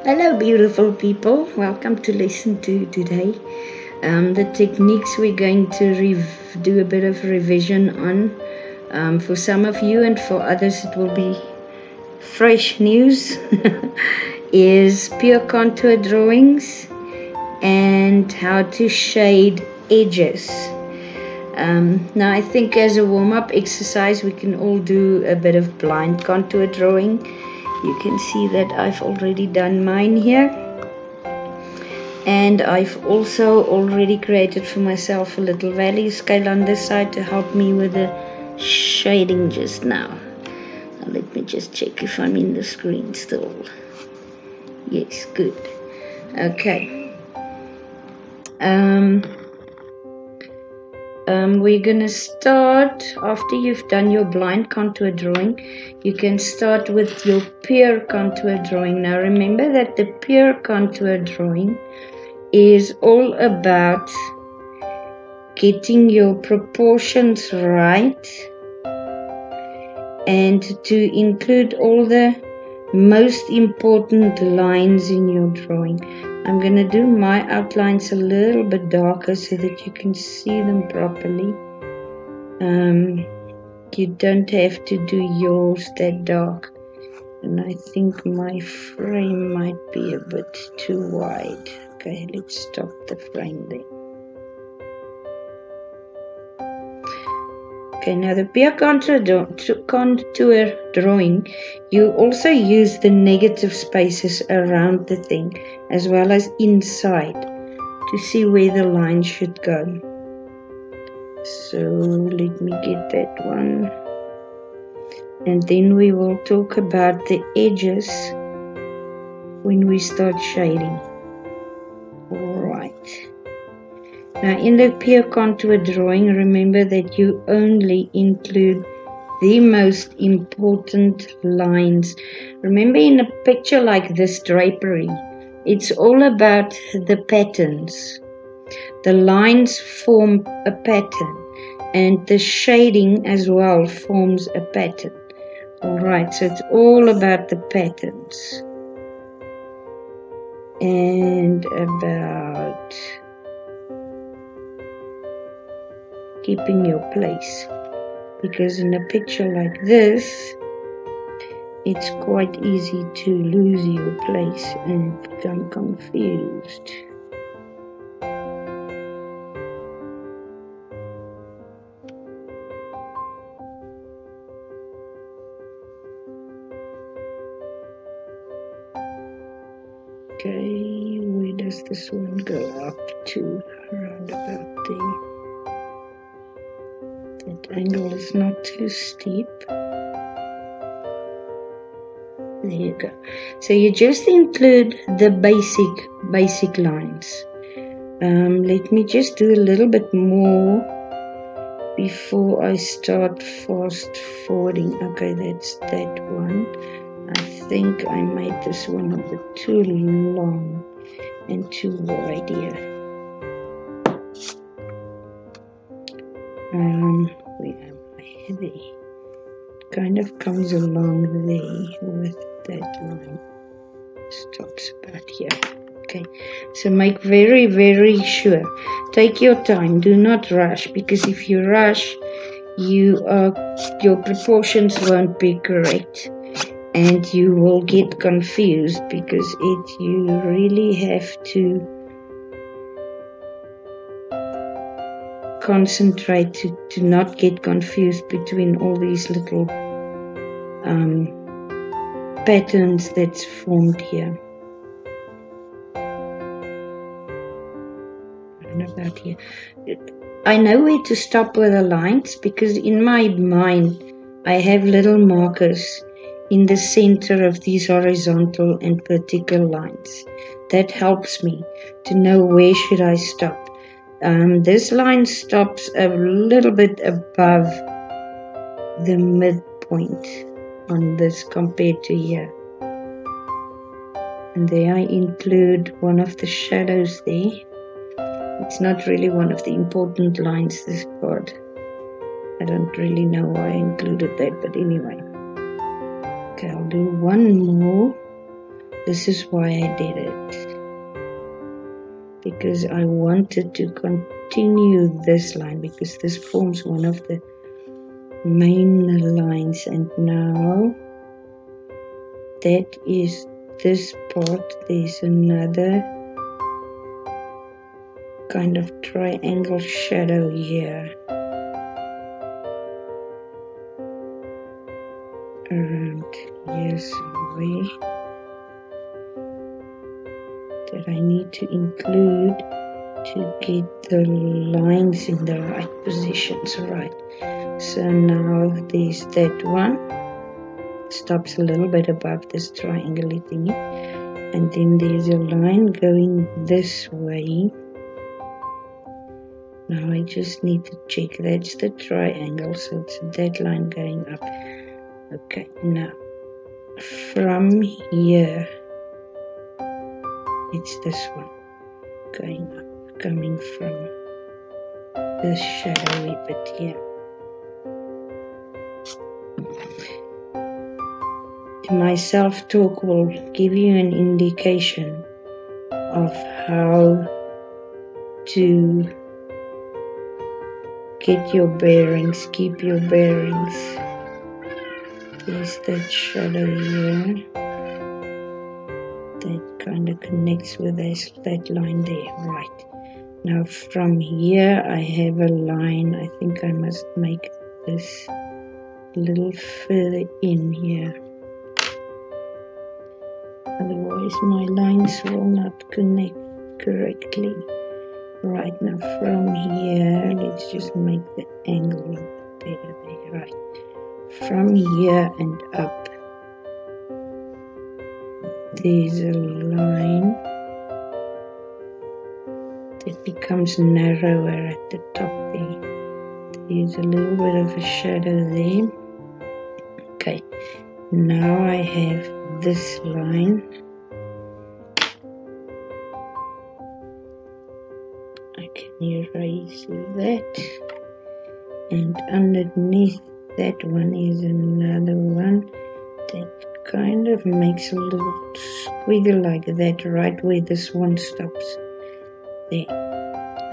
Hello, beautiful people. Welcome to lesson 2 today. The techniques we're going to do a bit of revision on. For some of you and for others, it will be fresh news. Is pure contour drawings and how to shade edges. Now, I think as a warm-up exercise, we can all do a bit of blind contour drawing. You can see that I've already done mine here, and I've also already created for myself a little value scale on this side to help me with the shading just now. Let me just check if I'm in the screen still. Yes, good. Okay. We're gonna start after you've done your blind contour drawing. You can start with your pure contour drawing. Now remember that the pure contour drawing is all about getting your proportions right and to include all the most important lines in your drawing. I'm going to do my outlines a little bit darker so that you can see them properly. You don't have to do yours that dark. And I think my frame might be a bit too wide. Okay, let's stop the frame there. Okay, now the pure contour drawing, you also use the negative spaces around the thing as well as inside to see where the line should go. So let me get that one. And then we will talk about the edges when we start shading. Alright. Now in the pure contour drawing, remember that you only include the most important lines. Remember, in a picture like this drapery, it's all about the patterns. The lines form a pattern and the shading as well forms a pattern. Alright, so it's all about the patterns and about keeping your place, because in a picture like this it's quite easy to lose your place and become confused. Okay, where does this one go up to? Around about there. That angle is not too steep. There you go. So you just include the basic lines. Let me just do a little bit more before I start fast forwarding. Okay, that's that one. I think I made this one a bit too long and too wide here. Where am I? There. It kind of comes along there with that line. Stops about here. Okay, so make very, very sure. Take your time. Do not rush, because if you rush, your proportions won't be correct. And you will get confused, because you really have to concentrate to not get confused between all these little patterns that's formed here. And about here. I know where to stop with the lines, because in my mind I have little markers in the center of these horizontal and vertical lines. That helps me to know where should I stop. This line stops a little bit above the midpoint on this compared to here. And there I include one of the shadows there. It's not really one of the important lines, this part. I don't really know why I included that, but anyway. Okay, I'll do one more This is why I did it, because I wanted to continue this line, because this forms one of the main lines. And now that is this part. There's another kind of triangle shadow here around here somewhere that I need to include to get the lines in the right positions. Right, so now there's that one, stops a little bit above this triangle thingy, and then there's a line going this way. Now I just need to check, that's the triangle, so it's that line going up. Okay, now from here it's this one going up, coming from this shadowy bit here. My self-talk will give you an indication of how to get your bearings, keep your bearings. There's that shadow here that kind of connects with that line there. Right, now from here I have a line. I think I must make this a little further in here, otherwise my lines will not connect correctly. Right, now from here, let's just make the angle better there. Right, from here and up, there's a line that becomes narrower at the top there. There's a little bit of a shadow there. Okay, now I have this line. I can erase that, and underneath that one is another one that kind of makes a little squiggle like that, right where this one stops there.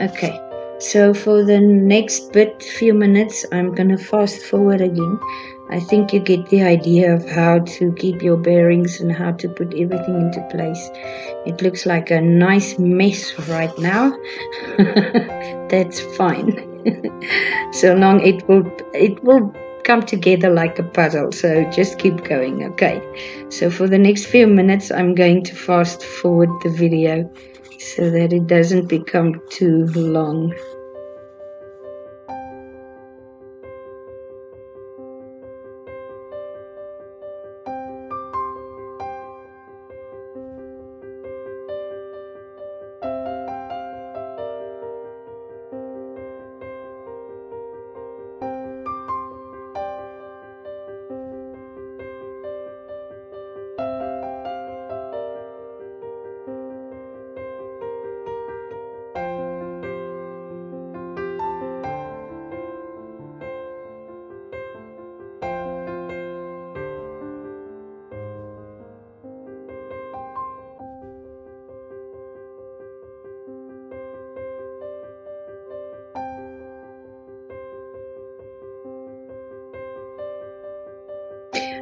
Okay, so for the next few minutes, I'm gonna fast forward again. I think you get the idea of how to keep your bearings and how to put everything into place. It looks like a nice mess right now. That's fine. So long it will come together like a puzzle. So just keep going. Okay. So for the next few minutes, I'm going to fast forward the video so that it doesn't become too long.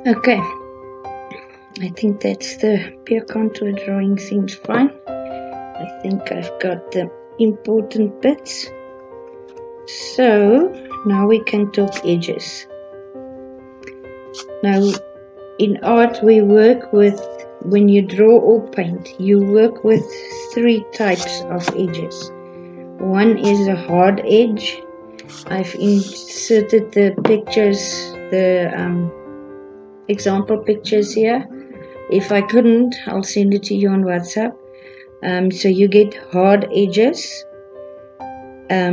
Okay, I think that's the pure contour drawing seems fine. I think I've got the important bits. So now we can talk edges. Now in art we work with, when you draw or paint, you work with 3 types of edges. One is a hard edge. I've inserted the pictures, the example pictures here. If I couldn't, I'll send it to you on WhatsApp. So you get hard edges,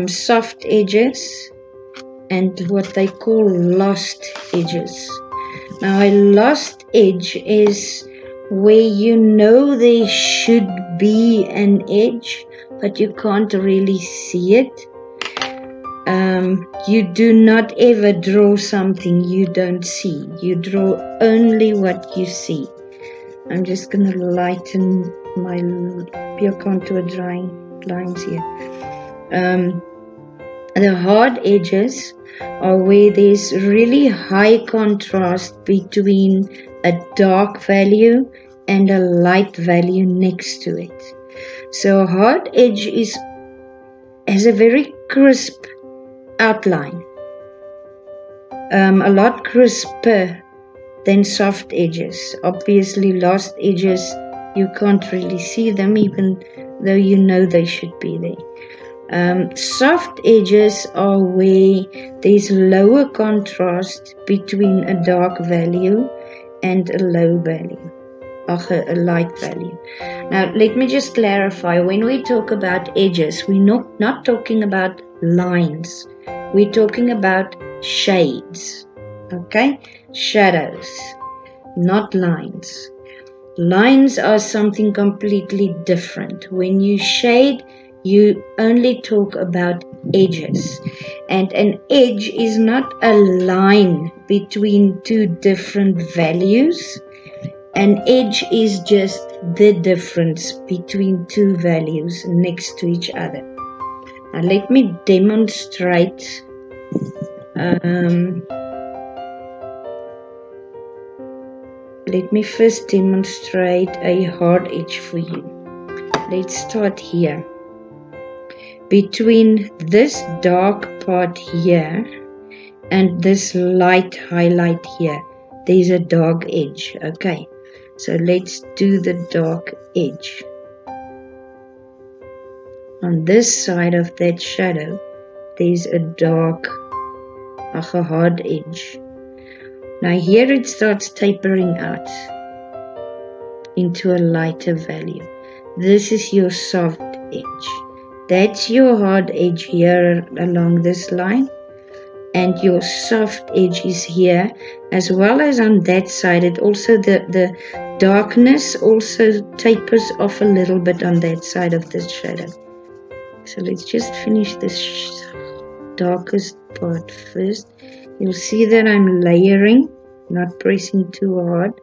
soft edges, and what they call lost edges. Now a lost edge is where you know there should be an edge, but you can't really see it. You do not ever draw something you don't see. You draw only what you see. I'm just going to lighten my pure contour drawing lines here. The hard edges are where there's really high contrast between a dark value and a light value next to it. So a hard edge has a very crisp outline, a lot crisper than soft edges. Obviously, lost edges, you can't really see them even though you know they should be there. Soft edges are where there's lower contrast between a dark value and a low value, or a light value. Now, let me just clarify. When we talk about edges, we're not talking about lines. We're talking about shades, okay? Shadows, not lines. Lines are something completely different. When you shade, you only talk about edges. And an edge is not a line between two different values. An edge is just the difference between two values next to each other. Now let me demonstrate let me first demonstrate a hard edge for you. Let's start here. Between this dark part here and this light highlight here, there's a dark edge. Okay, so let's do the dark edge. On this side of that shadow, there's a dark, a hard edge. Now here it starts tapering out into a lighter value. This is your soft edge. That's your hard edge here along this line, and your soft edge is here, as well as on that side. It also, the darkness also tapers off a little bit on that side of this shadow. So let's just finish this darkest part first. You'll see that I'm layering, not pressing too hard,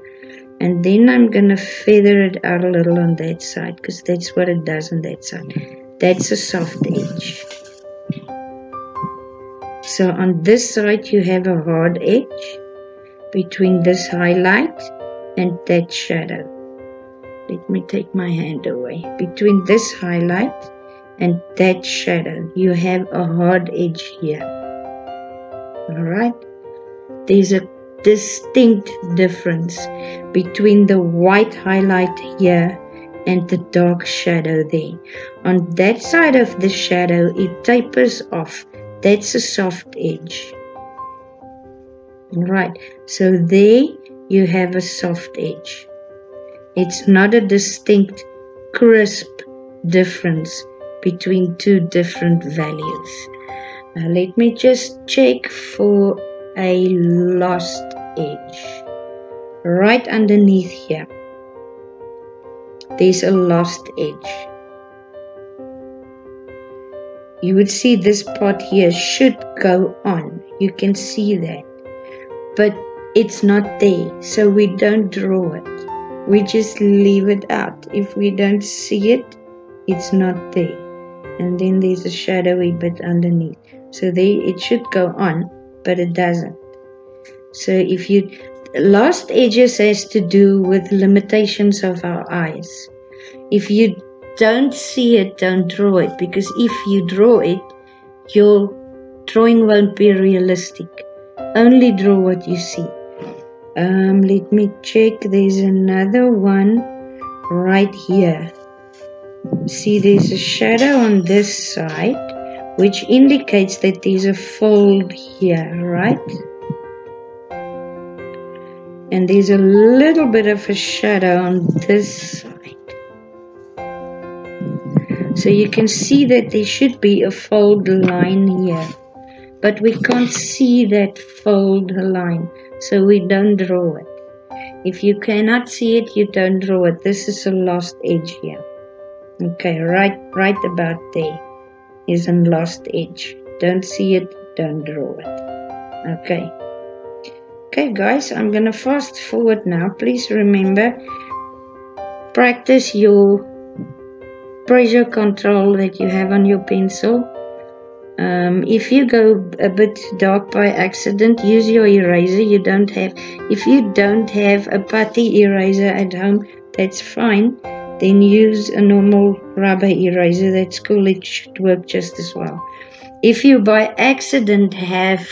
and then I'm gonna feather it out a little on that side, because that's what it does on that side. That's a soft edge. So on this side you have a hard edge between this highlight and that shadow. Let me take my hand away. Between this highlight and that shadow, you have a hard edge here. Alright? There's a distinct difference between the white highlight here and the dark shadow there. On that side of the shadow, it tapers off. That's a soft edge. Alright, so there you have a soft edge. It's not a distinct, crisp difference between two different values. Now let me just check for a lost edge. Right underneath here, there's a lost edge. You would see this part here should go on. You can see that. But it's not there, so we don't draw it. We just leave it out. If we don't see it, it's not there. And then there's a shadowy bit underneath. So there it should go on, but it doesn't. So if you, lost edges has to do with limitations of our eyes. If you don't see it, don't draw it, because if you draw it, your drawing won't be realistic. Only draw what you see. Let me check. There's another one right here. See, there's a shadow on this side, which indicates that there's a fold here, right? And there's a little bit of a shadow on this side. So you can see that there should be a fold line here, but we can't see that fold line, so we don't draw it. If you cannot see it, you don't draw it. This is a lost edge here. Okay, right about there is a lost edge. Don't see it, don't draw it. Okay. Okay guys, I'm gonna fast forward now. Please remember, practice your pressure control that you have on your pencil. If you go a bit dark by accident, use your eraser. If you don't have a putty eraser at home, that's fine. Then use a normal rubber eraser. That's cool. It should work just as well. If you by accident have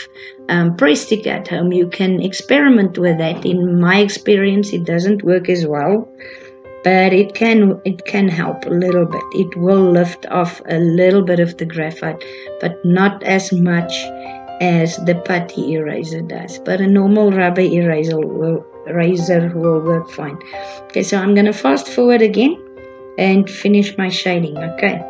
Prestic at home, you can experiment with that. In my experience, it doesn't work as well, but it can help a little bit. It will lift off a little bit of the graphite, but not as much as the putty eraser does. But a normal rubber eraser will work fine. Okay, so I'm going to fast forward again and finish my shading. Okay.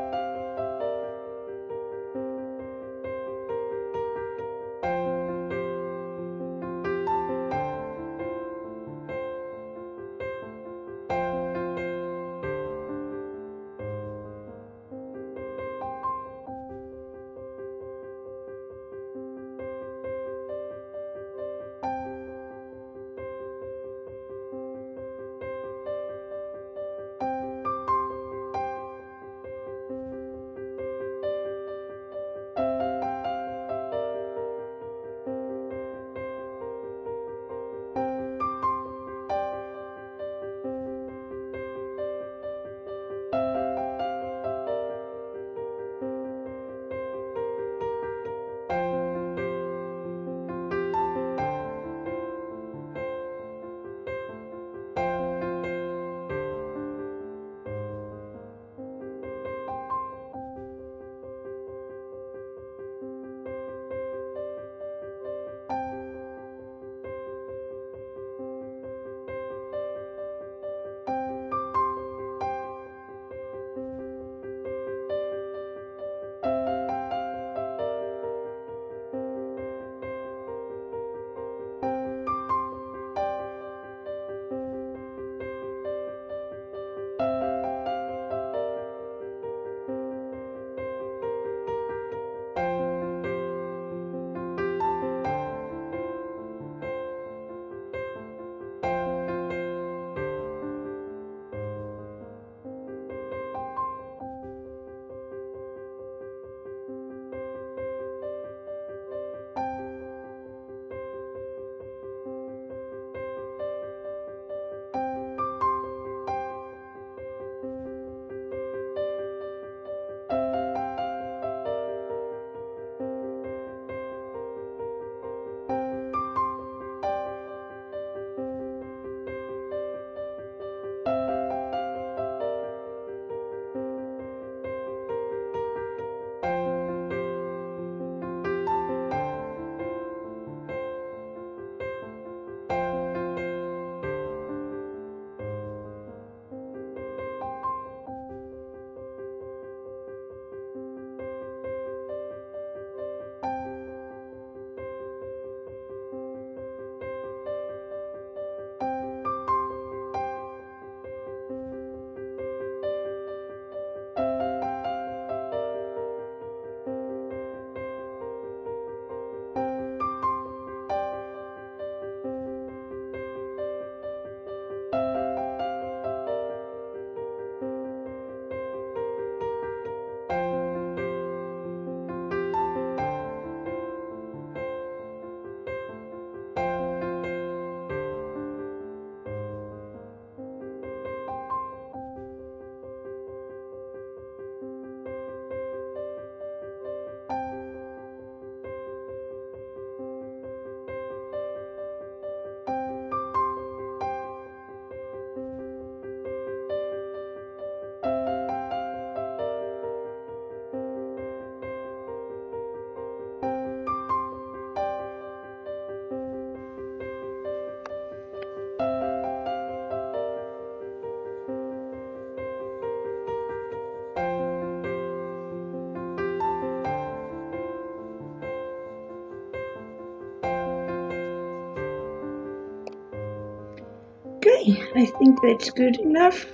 Okay, I think that's good enough.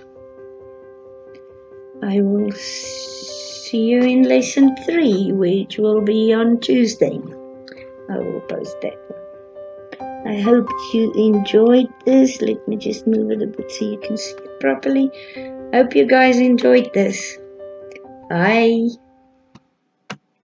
I will see you in lesson 3, which will be on Tuesday. I will post that. I hope you enjoyed this. Let me just move it a bit so you can see it properly. Hope you guys enjoyed this. Bye.